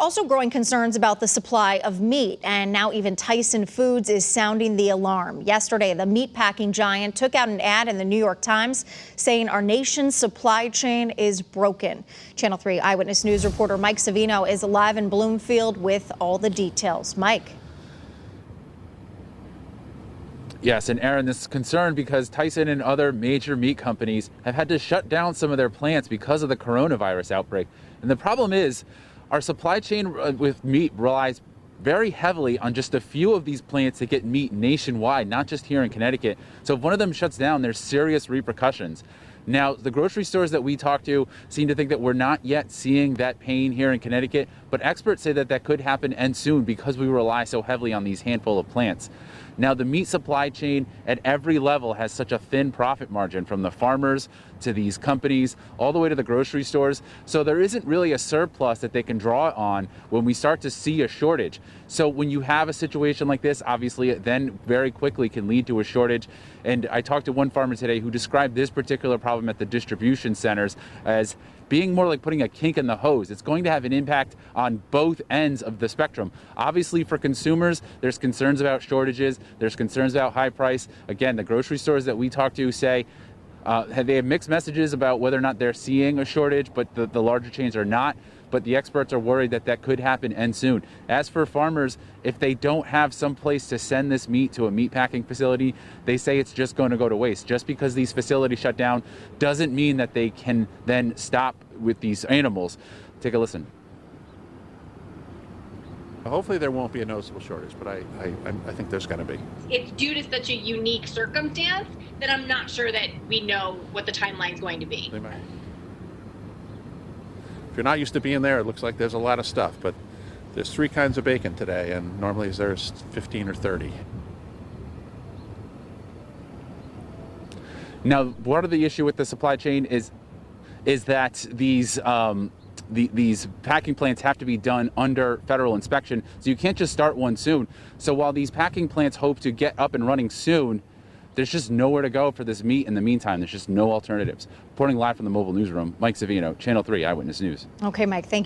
Also growing concerns about the supply of meat, and now even Tyson Foods is sounding the alarm. Yesterday, the meatpacking giant took out an ad in the New York Times saying our nation's supply chain is broken. Channel 3 Eyewitness News reporter Mike Savino is live in Bloomfield with all the details. Mike. Yes, and Aaron, this is concerned because Tyson and other major meat companies have had to shut down some of their plants because of the coronavirus outbreak. And the problem is our supply chain with meat relies very heavily on just a few of these plants to get meat nationwide, not just here in Connecticut. So if one of them shuts down, there's serious repercussions. Now, the grocery stores that we talk to seem to think that we're not yet seeing that pain here in Connecticut, but experts say that that could happen and soon because we rely so heavily on these handful of plants. Now, the meat supply chain at every level has such a thin profit margin, from the farmers to these companies all the way to the grocery stores. So there isn't really a surplus that they can draw on when we start to see a shortage. So when you have a situation like this, obviously it then very quickly can lead to a shortage. And I talked to one farmer today who described this particular problem at the distribution centers as being more like putting a kink in the hose. It's going to have an impact on both ends of the spectrum. Obviously, for consumers, there's concerns about shortages. There's concerns about high price. Again, the grocery stores that we talk to say they have mixed messages about whether or not they're seeing a shortage, but the larger chains are not. But the experts are worried that that could happen and soon. As for farmers, if they don't have some place to send this meat to a meat packing facility, they say it's just going to go to waste. Just because these facilities shut down doesn't mean that they can then stop with these animals. Take a listen. Hopefully there won't be a noticeable shortage, but I think there's going to be. It's due to such a unique circumstance that I'm not sure that we know what the timeline is going to be. They might. If you're not used to being there, it looks like there's a lot of stuff, but there's 3 kinds of bacon today, and normally there's 15 or 30. Now, part of the issue with the supply chain is that these packing plants have to be done under federal inspection, so you can't just start one soon. So while these packing plants hope to get up and running soon, there's just nowhere to go for this meat in the meantime. There's just no alternatives. Reporting live from the mobile newsroom, Mike Savino, Channel 3 Eyewitness News. Okay, Mike, thank you.